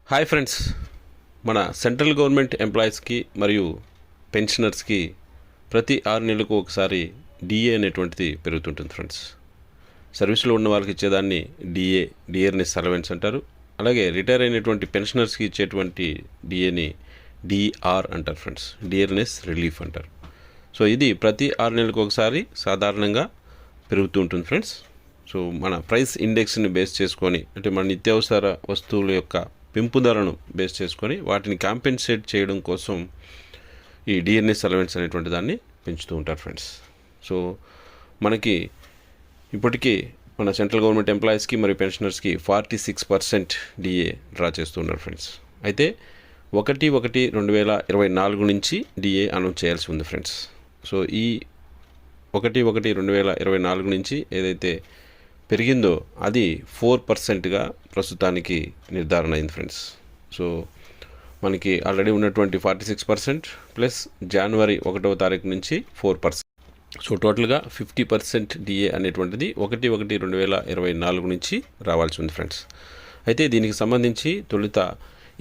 Hi friends, మన central government ఎంప్లాయీస్కి మరియు పెన్షనర్స్కి ప్రతి 6 నెలలకు ఒకసారి డిఏ అనేటువంటిది పెరుగుతుంటుంది ఫ్రెండ్స్. సర్వీస్లో ఉన్న వాళ్ళకి ఇచ్చేదాన్ని డియర్నెస్ అలవెన్స్ అంటారు. అలాగే రిటైర్ అయినటువంటి పెన్షనర్స్కి ఇచ్చేటువంటి డిఏని డిఆర్ అంటారు ఫ్రెండ్స్, డియర్నెస్ రిలీఫ్ అంటారు. సో ఇది ప్రతి 6 నెలలకు ఒకసారి సాధారణంగా పెరుగుతూ ఉంటుంది ఫ్రెండ్స్. సో మన ప్రైస్ ఇండెక్స్ని బేస్ చేసుకొని, అంటే మన నిత్యావసర వస్తువుల యొక్క పెంపుదలను బేస్ చేసుకొని వాటిని కాంపెన్సేట్ చేయడం కోసం ఈ డిఎన్ఎస్ అలవెన్స్ అనేటువంటి దాన్ని పెంచుతూ ఉంటారు ఫ్రెండ్స్. సో మనకి ఇప్పటికీ మన సెంట్రల్ గవర్నమెంట్ ఎంప్లాయీస్కి మరియు పెన్షనర్స్కి 46% డిఏ డ్రా చేస్తున్నారు ఫ్రెండ్స్. అయితే 1/1/2024 నుంచి డిఏ అనౌన్స్ చేయాల్సి ఉంది ఫ్రెండ్స్. సో ఈ 1/1/2024 నుంచి ఏదైతే పెరిగిందో అది 4%గా ప్రస్తుతానికి నిర్ధారణ అయింది ఫ్రెండ్స్. సో మనకి ఆల్రెడీ ఉన్నటువంటి 46% ప్లస్ జనవరి 1వ తారీఖు నుంచి 4%. సో టోటల్గా 50% డిఏ అనేటువంటిది 1/1/2024 నుంచి రావాల్సి ఉంది ఫ్రెండ్స్. అయితే దీనికి సంబంధించి తొలుత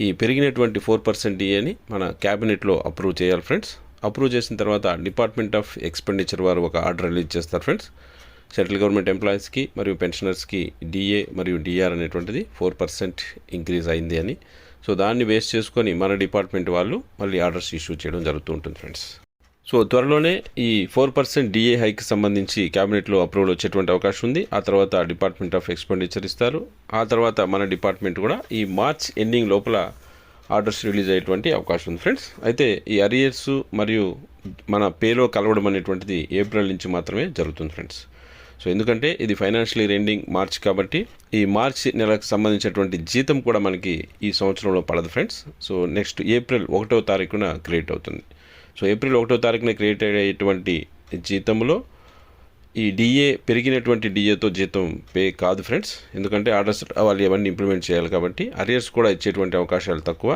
ఈ పెరిగినటువంటి 4% డిఏని మన క్యాబినెట్లో అప్రూవ్ చేయాలి ఫ్రెండ్స్. అప్రూవ్ చేసిన తర్వాత డిపార్ట్మెంట్ ఆఫ్ ఎక్స్పెండిచర్ వారు ఒక ఆర్డర్ రిలీజ్ చేస్తారు ఫ్రెండ్స్. సెంట్రల్ గవర్నమెంట్ ఎంప్లాయీస్కి మరియు పెన్షనర్స్కి డిఏ మరియు డిఆర్ అనేటువంటిది 4% ఇంక్రీజ్ అయింది అని. సో దాన్ని బేస్ చేసుకొని మన డిపార్ట్మెంట్ వాళ్ళు మళ్ళీ ఆర్డర్స్ ఇష్యూ చేయడం జరుగుతూ ఉంటుంది ఫ్రెండ్స్. సో త్వరలోనే ఈ 4% డిఏ హైక్ సంబంధించి క్యాబినెట్లో అప్రూవల్ వచ్చేటువంటి అవకాశం ఉంది. ఆ తర్వాత డిపార్ట్మెంట్ ఆఫ్ ఎక్స్పెండిచర్ ఇస్తారు. ఆ తర్వాత మన డిపార్ట్మెంట్ కూడా ఈ మార్చ్ ఎండింగ్ లోపల ఆర్డర్స్ రిలీజ్ అయ్యేటువంటి అవకాశం ఉంది ఫ్రెండ్స్. అయితే ఈ అరియర్స్ మరియు మన పేలో కలవడం అనేటువంటిది ఏప్రిల్ నుంచి మాత్రమే జరుగుతుంది ఫ్రెండ్స్. సో ఎందుకంటే ఇది ఫైనాన్షియల్ ఇయర్ ఎండింగ్ మార్చ్ కాబట్టి ఈ మార్చ్ నెలకు సంబంధించినటువంటి జీతం కూడా మనకి ఈ సంవత్సరంలో పడదు ఫ్రెండ్స్. సో నెక్స్ట్ ఏప్రిల్ 1వ తారీఖున క్రియేట్ అవుతుంది. సో ఏప్రిల్ 1వ తారీఖున క్రియేట్ అయ్యేటువంటి జీతంలో ఈ డిఏ పెరిగినటువంటి డిఏతో జీతం పే కాదు ఫ్రెండ్స్. ఎందుకంటే ఆర్డర్స్ వాళ్ళు ఇవన్నీ ఇంప్లిమెంట్ చేయాలి కాబట్టి అరియర్స్ కూడా ఇచ్చేటువంటి అవకాశాలు తక్కువ.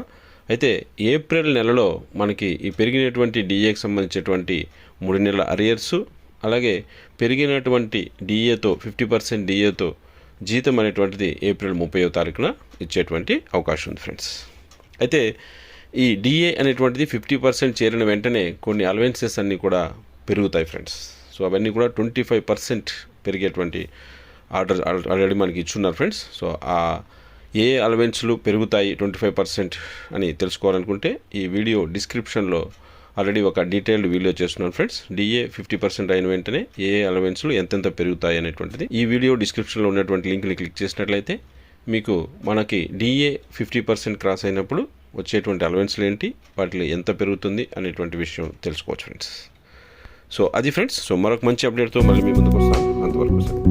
అయితే ఏప్రిల్ నెలలో మనకి ఈ పెరిగినటువంటి డిఏకి సంబంధించినటువంటి 3 నెలల అరియర్సు, అలాగే పెరిగినటువంటి డిఏతో 50% డిఏతో జీతం అనేటువంటిది ఏప్రిల్ 30వ తారీఖున ఇచ్చేటువంటి అవకాశం ఉంది ఫ్రెండ్స్. అయితే ఈ డిఏ అనేటువంటిది 50% చేరిన వెంటనే కొన్ని అలవెన్సెస్ అన్నీ కూడా పెరుగుతాయి ఫ్రెండ్స్. సో అవన్నీ కూడా 25% పెరిగేటువంటి ఆర్డర్ ఆల్రెడీ మనకి ఇచ్చున్నారు ఫ్రెండ్స్. సో ఆ ఏ అలవెన్స్లు పెరుగుతాయి 25% అని తెలుసుకోవాలనుకుంటే ఈ వీడియో డిస్క్రిప్షన్లో ఆల్రెడీ ఒక డీటెయిల్డ్ వీడియో చేస్తున్నాను ఫ్రెండ్స్. డిఏ 50% అయిన వెంటనే ఏ అలవెన్స్లు ఎంతెంత పెరుగుతాయి అనేటువంటిది ఈ వీడియో డిస్క్రిప్షన్లో ఉన్నటువంటి లింక్ని క్లిక్ చేసినట్లయితే మీకు మనకి డిఏ 50% క్రాస్ అయినప్పుడు వచ్చేటువంటి అలవెన్స్లు ఏంటి, వాటిలో ఎంత పెరుగుతుంది అనేటువంటి విషయం తెలుసుకోవచ్చు ఫ్రెండ్స్. సో అది ఫ్రెండ్స్. సో మరొక మంచి అప్డేట్తో మళ్ళీ మీ ముందుకు వస్తాను. అంతవరకు సార్.